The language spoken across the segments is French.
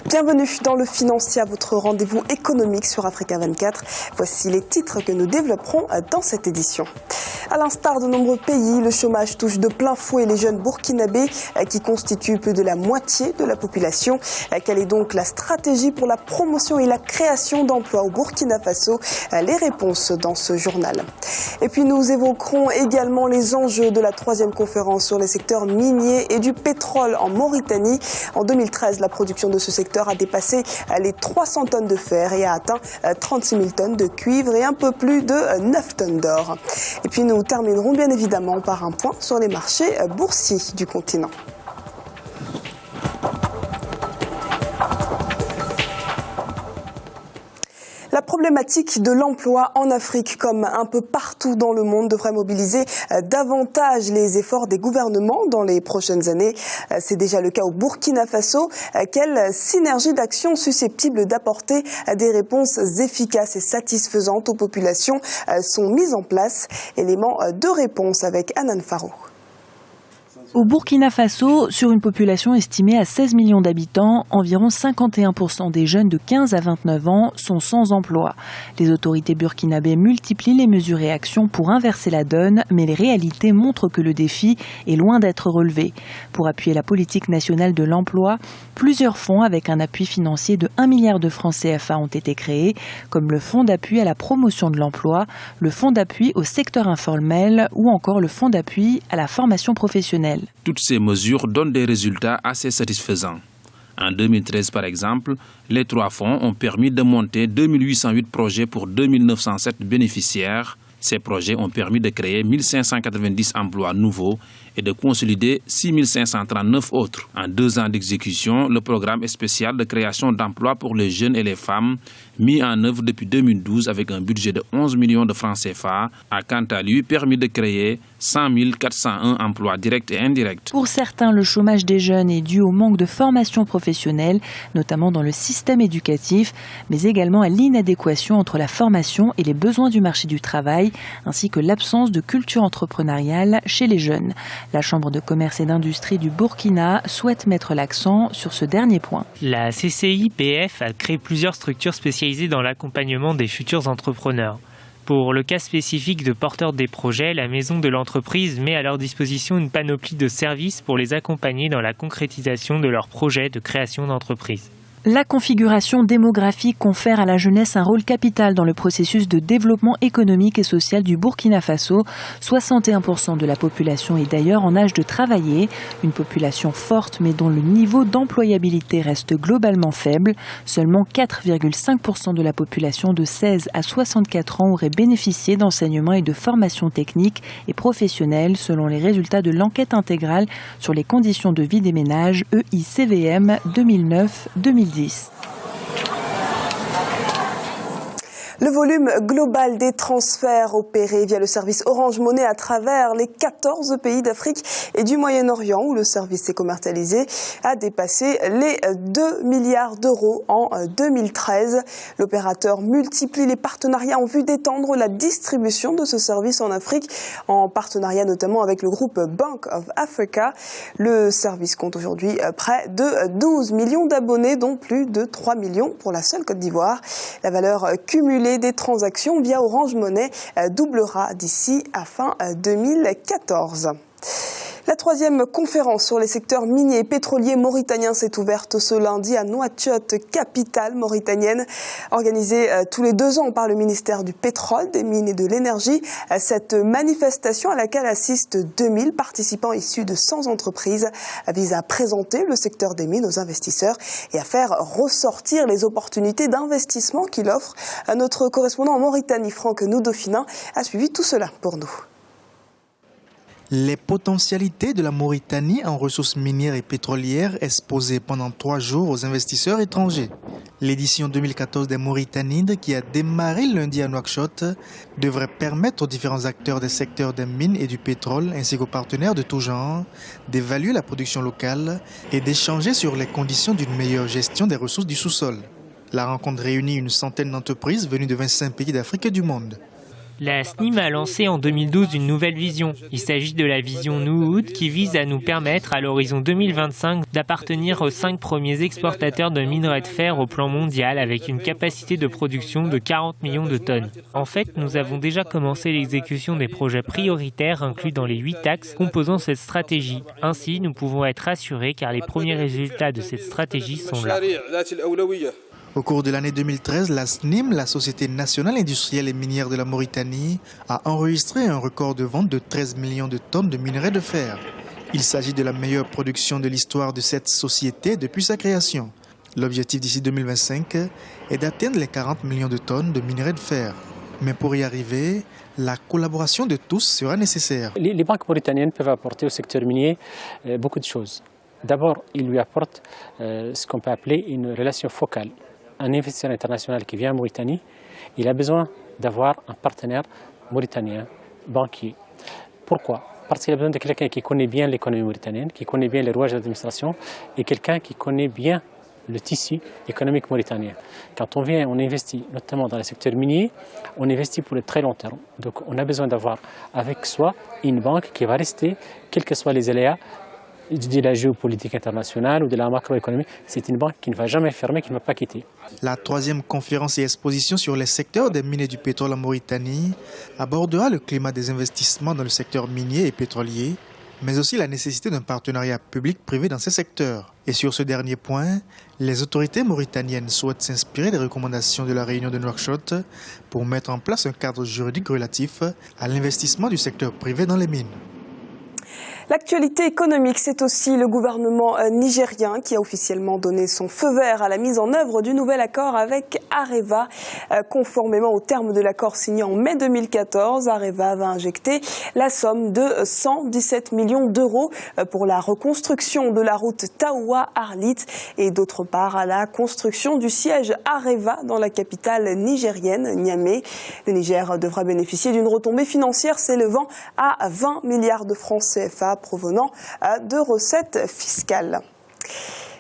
Bienvenue dans le Financier, votre rendez-vous économique sur Africa 24. Voici les titres que nous développerons dans cette édition. À l'instar de nombreux pays, le chômage touche de plein fouet les jeunes burkinabés qui constituent plus de la moitié de la population. Quelle est donc la stratégie pour la promotion et la création d'emplois au Burkina Faso? Les réponses dans ce journal. Et puis nous évoquerons également les enjeux de la 3e conférence sur les secteurs miniers et du pétrole en Mauritanie. En 2013, la production de ce secteur a dépassé les 300 tonnes de fer et a atteint 36 000 tonnes de cuivre et un peu plus de 9 tonnes d'or. Et puis nous terminerons bien évidemment par un point sur les marchés boursiers du continent. La problématique de l'emploi en Afrique, comme un peu partout dans le monde, devrait mobiliser davantage les efforts des gouvernements dans les prochaines années. C'est déjà le cas au Burkina Faso. Quelle synergie d'actions susceptibles d'apporter des réponses efficaces et satisfaisantes aux populations sont mises en place? Élément de réponse avec Anan Faro. Au Burkina Faso, sur une population estimée à 16 millions d'habitants, environ 51% des jeunes de 15 à 29 ans sont sans emploi. Les autorités burkinabées multiplient les mesures et actions pour inverser la donne, mais les réalités montrent que le défi est loin d'être relevé. Pour appuyer la politique nationale de l'emploi, plusieurs fonds avec un appui financier de 1 milliard de francs CFA ont été créés, comme le Fonds d'appui à la promotion de l'emploi, le Fonds d'appui au secteur informel ou encore le Fonds d'appui à la formation professionnelle. Toutes ces mesures donnent des résultats assez satisfaisants. En 2013, par exemple, les 3 fonds ont permis de monter 2808 projets pour 2907 bénéficiaires. Ces projets ont permis de créer 1590 emplois nouveaux et de consolider 6539 autres. En 2 ans d'exécution, le programme spécial de création d'emplois pour les jeunes et les femmes, mis en œuvre depuis 2012 avec un budget de 11 millions de francs CFA, a quant à lui permis de créer 100 401 emplois directs et indirects. Pour certains, le chômage des jeunes est dû au manque de formation professionnelle, notamment dans le système éducatif, mais également à l'inadéquation entre la formation et les besoins du marché du travail, ainsi que l'absence de culture entrepreneuriale chez les jeunes. La Chambre de commerce et d'industrie du Burkina souhaite mettre l'accent sur ce dernier point. La CCIPF a créé plusieurs structures spécialisées dans l'accompagnement des futurs entrepreneurs. Pour le cas spécifique de porteurs des projets, la maison de l'entreprise met à leur disposition une panoplie de services pour les accompagner dans la concrétisation de leurs projets de création d'entreprise. La configuration démographique confère à la jeunesse un rôle capital dans le processus de développement économique et social du Burkina Faso. 61% de la population est d'ailleurs en âge de travailler, une population forte mais dont le niveau d'employabilité reste globalement faible. Seulement 4,5% de la population de 16 à 64 ans aurait bénéficié d'enseignements et de formations techniques et professionnelles selon les résultats de l'enquête intégrale sur les conditions de vie des ménages EICVM 2009-2010. Le volume global des transferts opérés via le service Orange Money à travers les 14 pays d'Afrique et du Moyen-Orient où le service est commercialisé a dépassé les 2 milliards d'euros en 2013. L'opérateur multiplie les partenariats en vue d'étendre la distribution de ce service en Afrique, en partenariat notamment avec le groupe Bank of Africa. Le service compte aujourd'hui près de 12 millions d'abonnés, dont plus de 3 millions pour la seule Côte d'Ivoire. La valeur cumulée des transactions via Orange Money doublera d'ici à fin 2014. La 3e conférence sur les secteurs miniers et pétroliers mauritaniens s'est ouverte ce lundi à Nouakchott, capitale mauritanienne. Organisée tous les 2 ans par le ministère du Pétrole, des Mines et de l'Énergie, cette manifestation à laquelle assistent 2000 participants issus de 100 entreprises vise à présenter le secteur des mines aux investisseurs et à faire ressortir les opportunités d'investissement qu'il offre. Notre correspondant en Mauritanie, Franck Noudofinin, a suivi tout cela pour nous. Les potentialités de la Mauritanie en ressources minières et pétrolières exposées pendant 3 jours aux investisseurs étrangers. L'édition 2014 des Mauritanides, qui a démarré lundi à Nouakchott, devrait permettre aux différents acteurs des secteurs des mines et du pétrole, ainsi qu'aux partenaires de tout genre, d'évaluer la production locale et d'échanger sur les conditions d'une meilleure gestion des ressources du sous-sol. La rencontre réunit une centaine d'entreprises venues de 25 pays d'Afrique et du monde. La SNIM a lancé en 2012 une nouvelle vision. Il s'agit de la vision Nuhud qui vise à nous permettre à l'horizon 2025 d'appartenir aux 5 premiers exportateurs de minerais de fer au plan mondial avec une capacité de production de 40 millions de tonnes. En fait, nous avons déjà commencé l'exécution des projets prioritaires inclus dans les 8 axes composant cette stratégie. Ainsi, nous pouvons être rassurés car les premiers résultats de cette stratégie sont là. Au cours de l'année 2013, la SNIM, la Société nationale industrielle et minière de la Mauritanie, a enregistré un record de vente de 13 millions de tonnes de minerais de fer. Il s'agit de la meilleure production de l'histoire de cette société depuis sa création. L'objectif d'ici 2025 est d'atteindre les 40 millions de tonnes de minerais de fer. Mais pour y arriver, la collaboration de tous sera nécessaire. Les banques mauritaniennes peuvent apporter au secteur minier beaucoup de choses. D'abord, ils lui apportent ce qu'on peut appeler une relation focale. Un investisseur international qui vient en Mauritanie, il a besoin d'avoir un partenaire mauritanien, banquier. Pourquoi ? Parce qu'il a besoin de quelqu'un qui connaît bien l'économie mauritanienne, qui connaît bien les rouages de l'administration et quelqu'un qui connaît bien le tissu économique mauritanien. Quand on vient, on investit notamment dans le secteur minier, on investit pour le très long terme. Donc on a besoin d'avoir avec soi une banque qui va rester, quels que soient les aléas, de la géopolitique internationale ou de la macroéconomie. C'est une banque qui ne va jamais fermer, qui ne va pas quitter. La 3e conférence et exposition sur les secteurs des mines et du pétrole en Mauritanie abordera le climat des investissements dans le secteur minier et pétrolier, mais aussi la nécessité d'un partenariat public-privé dans ces secteurs. Et sur ce dernier point, les autorités mauritaniennes souhaitent s'inspirer des recommandations de la réunion de Nouakchott pour mettre en place un cadre juridique relatif à l'investissement du secteur privé dans les mines. L'actualité économique, c'est aussi le gouvernement nigérien qui a officiellement donné son feu vert à la mise en œuvre du nouvel accord avec Areva. Conformément aux termes de l'accord signé en mai 2014, Areva va injecter la somme de 117 millions d'euros pour la reconstruction de la route Taoua-Arlit et d'autre part à la construction du siège Areva dans la capitale nigérienne, Niamey. Le Niger devra bénéficier d'une retombée financière s'élevant à 20 milliards de francs CFA provenant de recettes fiscales.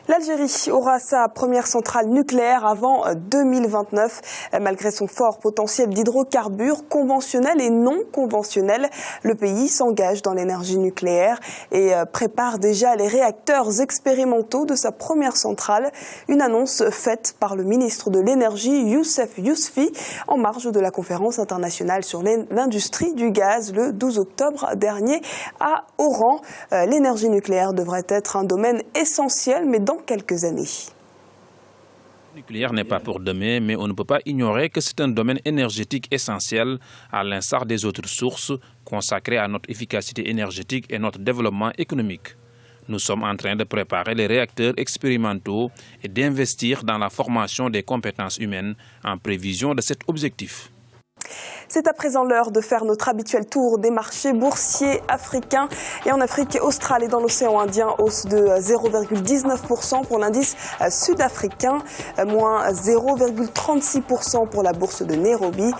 L'Algérie aura sa première centrale nucléaire avant 2029. Malgré son fort potentiel d'hydrocarbures conventionnels et non conventionnels, le pays s'engage dans l'énergie nucléaire et prépare déjà les réacteurs expérimentaux de sa première centrale. Une annonce faite par le ministre de l'Énergie, Youssef Yousfi, en marge de la conférence internationale sur l'industrie du gaz le 12 octobre dernier à Oran. L'énergie nucléaire devrait être un domaine essentiel, mais dans quelques années. Le nucléaire n'est pas pour demain, mais on ne peut pas ignorer que c'est un domaine énergétique essentiel, à l'instar des autres sources consacrées à notre efficacité énergétique et notre développement économique. Nous sommes en train de préparer les réacteurs expérimentaux et d'investir dans la formation des compétences humaines en prévision de cet objectif. C'est à présent l'heure de faire notre habituel tour des marchés boursiers africains. Et en Afrique australe et dans l'océan Indien, hausse de 0,19% pour l'indice sud-africain, moins 0,36% pour la bourse de Nairobi,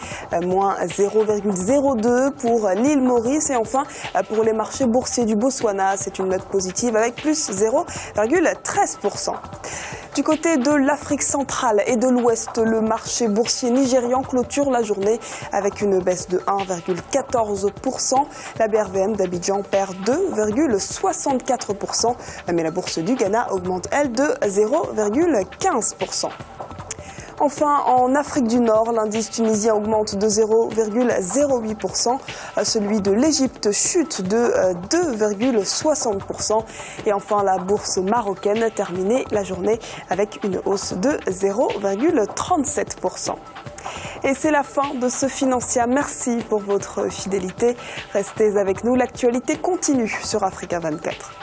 moins 0,02% pour l'île Maurice. Et enfin, pour les marchés boursiers du Botswana, c'est une note positive avec plus 0,13%. Du côté de l'Afrique centrale et de l'Ouest, le marché boursier nigérian clôture la journée avec une baisse de 1,14%. La BRVM d'Abidjan perd 2,64%, mais la bourse du Ghana augmente, elle, de 0,15%. Enfin, en Afrique du Nord, l'indice tunisien augmente de 0,08%. Celui de l'Égypte chute de 2,60%. Et enfin, la bourse marocaine terminait la journée avec une hausse de 0,37%. Et c'est la fin de ce Financia. Merci pour votre fidélité. Restez avec nous, l'actualité continue sur Africa 24.